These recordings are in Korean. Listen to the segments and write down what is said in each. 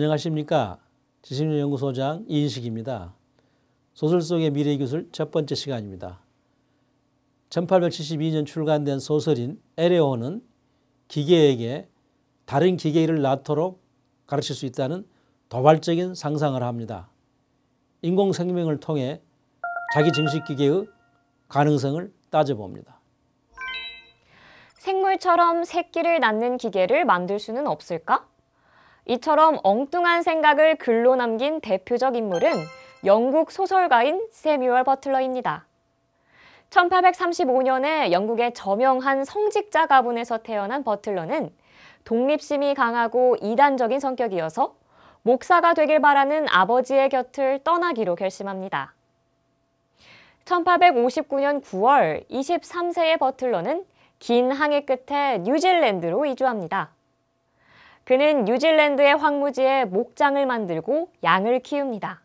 안녕하십니까. 지식연구소장 이인식입니다. 소설 속의 미래기술 첫 번째 시간입니다. 1872년 출간된 소설인 에레오는 기계에게 다른 기계를 낳도록 가르칠 수 있다는 도발적인 상상을 합니다. 인공생명을 통해 자기 증식기계의 가능성을 따져봅니다. 생물처럼 새끼를 낳는 기계를 만들 수는 없을까? 이처럼 엉뚱한 생각을 글로 남긴 대표적 인물은 영국 소설가인 세뮤얼 버틀러입니다. 1835년에 영국의 저명한 성직자 가문에서 태어난 버틀러는 독립심이 강하고 이단적인 성격이어서 목사가 되길 바라는 아버지의 곁을 떠나기로 결심합니다. 1859년 9월 23세의 버틀러는 긴 항해 끝에 뉴질랜드로 이주합니다. 그는 뉴질랜드의 황무지에 목장을 만들고 양을 키웁니다.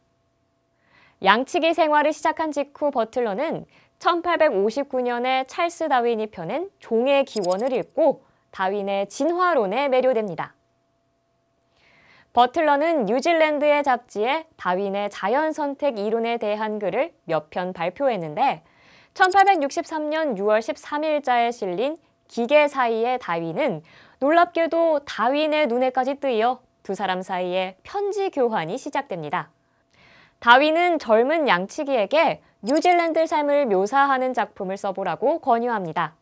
양치기 생활을 시작한 직후 버틀러는 1859년에 찰스 다윈이 펴낸 종의 기원을 읽고 다윈의 진화론에 매료됩니다. 버틀러는 뉴질랜드의 잡지에 다윈의 자연선택 이론에 대한 글을 몇 편 발표했는데 1863년 6월 13일자에 실린 기계 사이의 다윈은 놀랍게도 다윈의 눈에까지 뜨여 두 사람 사이에 편지 교환이 시작됩니다. 다윈은 젊은 양치기에게 뉴질랜드 삶을 묘사하는 작품을 써보라고 권유합니다.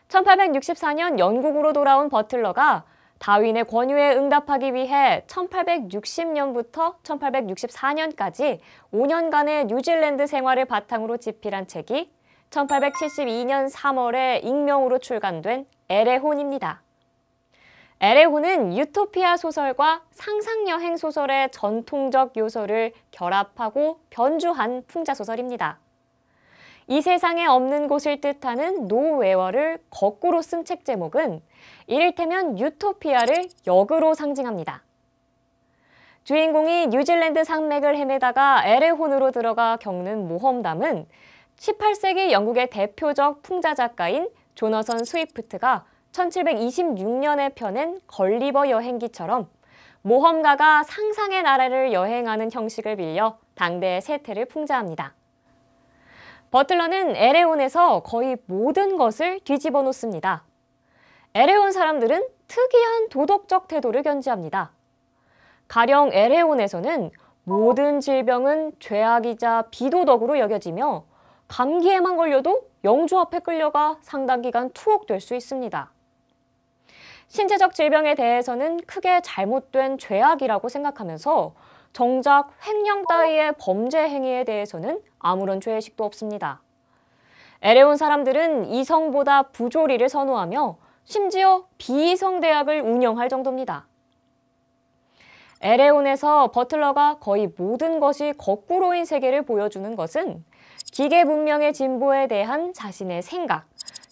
1864년 영국으로 돌아온 버틀러가 다윈의 권유에 응답하기 위해 1860년부터 1864년까지 5년간의 뉴질랜드 생활을 바탕으로 집필한 책이 1872년 3월에 익명으로 출간된 에레혼입니다. 에레혼은 유토피아 소설과 상상여행 소설의 전통적 요소를 결합하고 변주한 풍자소설입니다. 이 세상에 없는 곳을 뜻하는 노웨어를 거꾸로 쓴 책 제목은 이를테면 유토피아를 역으로 상징합니다. 주인공이 뉴질랜드 산맥을 헤매다가 에레혼으로 들어가 겪는 모험담은 18세기 영국의 대표적 풍자 작가인 조너선 스위프트가 1726년에 펴낸 걸리버 여행기처럼 모험가가 상상의 나라를 여행하는 형식을 빌려 당대의 세태를 풍자합니다. 버틀러는 에레혼에서 거의 모든 것을 뒤집어 놓습니다. 에레혼 사람들은 특이한 도덕적 태도를 견지합니다. 가령 에레혼에서는 모든 질병은 죄악이자 비도덕으로 여겨지며 감기에만 걸려도 영주 앞에 끌려가 상당 기간 투옥될 수 있습니다. 신체적 질병에 대해서는 크게 잘못된 죄악이라고 생각하면서 정작 횡령 따위의 범죄 행위에 대해서는 아무런 죄의식도 없습니다. 에레혼 사람들은 이성보다 부조리를 선호하며 심지어 비이성 대학을 운영할 정도입니다. 에레혼에서 버틀러가 거의 모든 것이 거꾸로인 세계를 보여주는 것은 기계 문명의 진보에 대한 자신의 생각,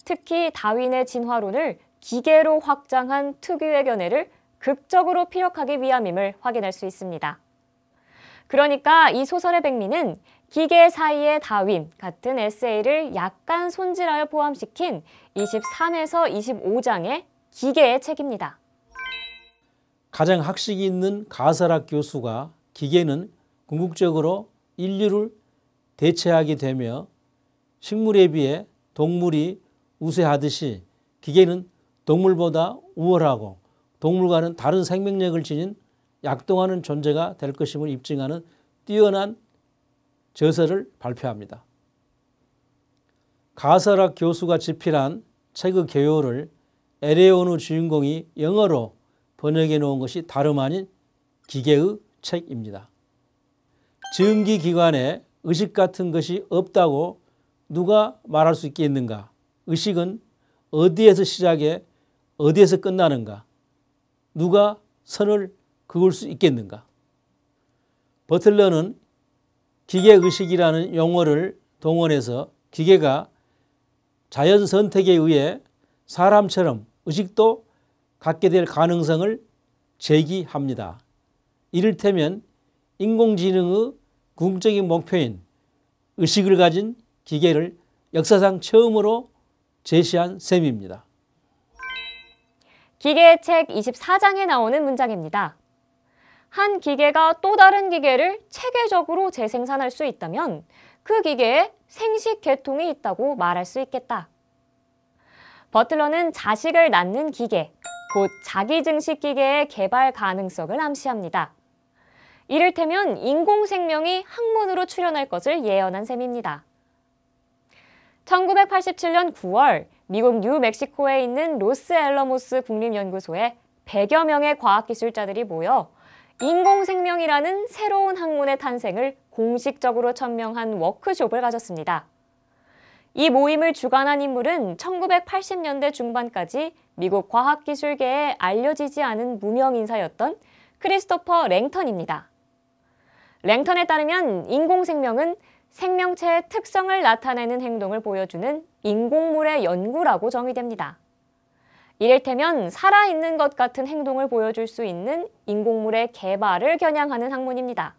특히 다윈의 진화론을 기계로 확장한 특유의 견해를 극적으로 피력하기 위함임을 확인할 수 있습니다. 그러니까 이 소설의 백미는 기계 사이의 다윈 같은 에세이를 약간 손질하여 포함시킨 23에서 25장의 기계의 책입니다. 가장 학식이 있는 가설학 교수가 기계는 궁극적으로 인류를 대체하게 되며 식물에 비해 동물이 우세하듯이 기계는 동물보다 우월하고 동물과는 다른 생명력을 지닌 약동하는 존재가 될 것임을 입증하는 뛰어난 저서를 발표합니다. 가설학 교수가 집필한 책의 개요를 에레혼의 주인공이 영어로 번역해 놓은 것이 다름 아닌 기계의 책입니다. 증기기관에 의식 같은 것이 없다고 누가 말할 수 있겠는가? 의식은 어디에서 시작해 어디에서 끝나는가? 누가 선을 그을 수 있겠는가? 버틀러는 기계의식이라는 용어를 동원해서 기계가 자연 선택에 의해 사람처럼 의식도 갖게 될 가능성을 제기합니다. 이를테면 인공지능의 궁극적인 목표인 의식을 가진 기계를 역사상 처음으로 제시한 셈입니다. 기계의 책 24장에 나오는 문장입니다. 한 기계가 또 다른 기계를 체계적으로 재생산할 수 있다면 그 기계에 생식 계통이 있다고 말할 수 있겠다. 버틀러는 자식을 낳는 기계, 곧 자기증식 기계의 개발 가능성을 암시합니다. 이를테면 인공생명이 학문으로 출현할 것을 예언한 셈입니다. 1987년 9월 미국 뉴멕시코에 있는 로스앨러모스 국립연구소에 100여 명의 과학기술자들이 모여 인공생명이라는 새로운 학문의 탄생을 공식적으로 천명한 워크숍을 가졌습니다. 이 모임을 주관한 인물은 1980년대 중반까지 미국 과학기술계에 알려지지 않은 무명 인사였던 크리스토퍼 랭턴입니다. 랭턴에 따르면 인공생명은 생명체의 특성을 나타내는 행동을 보여주는 인공물의 연구라고 정의됩니다. 이를테면 살아있는 것 같은 행동을 보여줄 수 있는 인공물의 개발을 겨냥하는 학문입니다.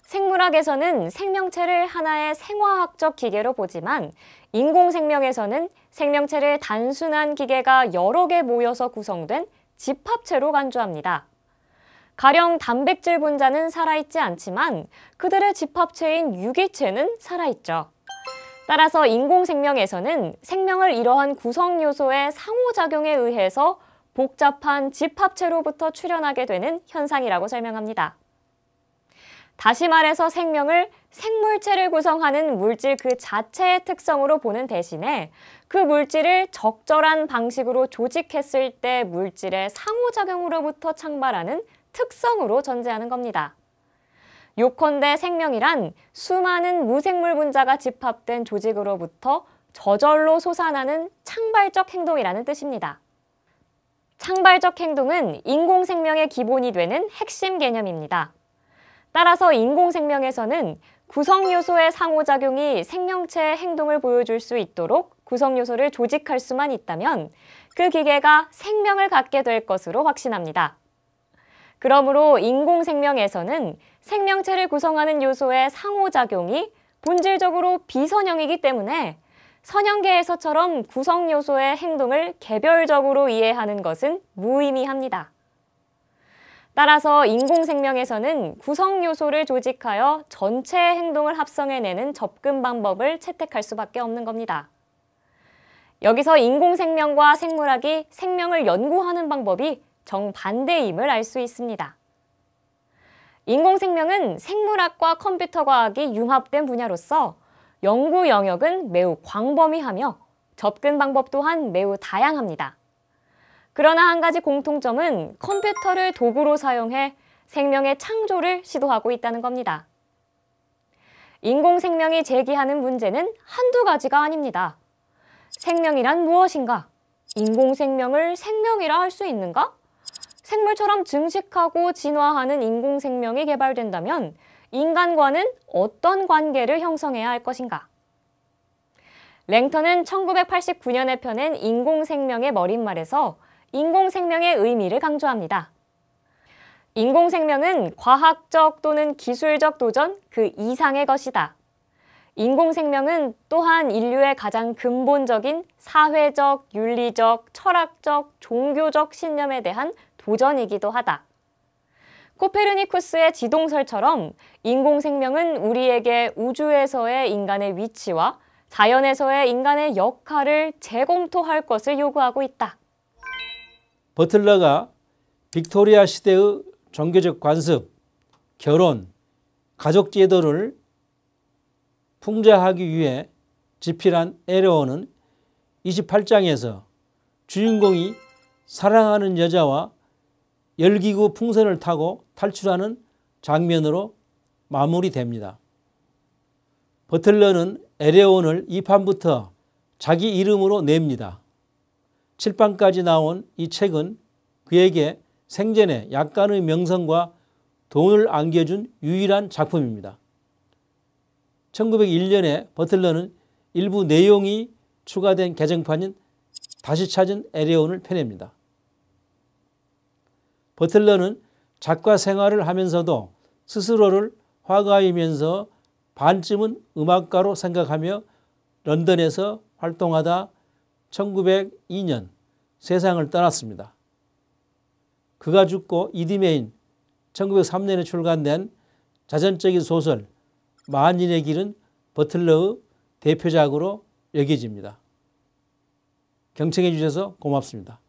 생물학에서는 생명체를 하나의 생화학적 기계로 보지만 인공생명에서는 생명체를 단순한 기계가 여러 개 모여서 구성된 집합체로 간주합니다. 가령 단백질 분자는 살아있지 않지만 그들의 집합체인 유기체는 살아있죠. 따라서 인공생명에서는 생명을 이러한 구성 요소의 상호작용에 의해서 복잡한 집합체로부터 출현하게 되는 현상이라고 설명합니다. 다시 말해서 생명을 생물체를 구성하는 물질 그 자체의 특성으로 보는 대신에 그 물질을 적절한 방식으로 조직했을 때 물질의 상호작용으로부터 창발하는 특성으로 전제하는 겁니다. 요컨대 생명이란 수많은 무생물 분자가 집합된 조직으로부터 저절로 솟아나는 창발적 행동이라는 뜻입니다. 창발적 행동은 인공생명의 기본이 되는 핵심 개념입니다. 따라서 인공생명에서는 구성요소의 상호작용이 생명체의 행동을 보여줄 수 있도록 구성요소를 조직할 수만 있다면 그 기계가 생명을 갖게 될 것으로 확신합니다. 그러므로 인공생명에서는 생명체를 구성하는 요소의 상호작용이 본질적으로 비선형이기 때문에 선형계에서처럼 구성요소의 행동을 개별적으로 이해하는 것은 무의미합니다. 따라서 인공생명에서는 구성요소를 조직하여 전체의 행동을 합성해내는 접근 방법을 채택할 수밖에 없는 겁니다. 여기서 인공생명과 생물학이 생명을 연구하는 방법이 정반대임을 알 수 있습니다. 인공생명은 생물학과 컴퓨터과학이 융합된 분야로서 연구 영역은 매우 광범위하며 접근 방법 또한 매우 다양합니다. 그러나 한 가지 공통점은 컴퓨터를 도구로 사용해 생명의 창조를 시도하고 있다는 겁니다. 인공생명이 제기하는 문제는 한두 가지가 아닙니다. 생명이란 무엇인가? 인공생명을 생명이라 할 수 있는가? 생물처럼 증식하고 진화하는 인공생명이 개발된다면 인간과는 어떤 관계를 형성해야 할 것인가? 랭턴은 1989년에 펴낸 인공생명의 머릿말에서 인공생명의 의미를 강조합니다. 인공생명은 과학적 또는 기술적 도전 그 이상의 것이다. 인공생명은 또한 인류의 가장 근본적인 사회적, 윤리적, 철학적, 종교적 신념에 대한 도전이기도 하다. 코페르니쿠스의 지동설처럼 인공생명은 우리에게 우주에서의 인간의 위치와 자연에서의 인간의 역할을 재검토할 것을 요구하고 있다. 버틀러가 빅토리아 시대의 종교적 관습, 결혼, 가족 제도를 풍자하기 위해 집필한 에레온은 28장에서 주인공이 사랑하는 여자와 열기구 풍선을 타고 탈출하는 장면으로 마무리됩니다. 버틀러는 에레온을 2판부터 자기 이름으로 냅니다. 7판까지 나온 이 책은 그에게 생전에 약간의 명성과 돈을 안겨준 유일한 작품입니다. 1901년에 버틀러는 일부 내용이 추가된 개정판인 다시 찾은 에레온을 펴냅니다. 버틀러는 작가 생활을 하면서도 스스로를 화가이면서 반쯤은 음악가로 생각하며 런던에서 활동하다 1902년 세상을 떠났습니다. 그가 죽고 이듬해인 1903년에 출간된 자전적인 소설 만인의 길은 버틀러의 대표작으로 여겨집니다. 경청해 주셔서 고맙습니다.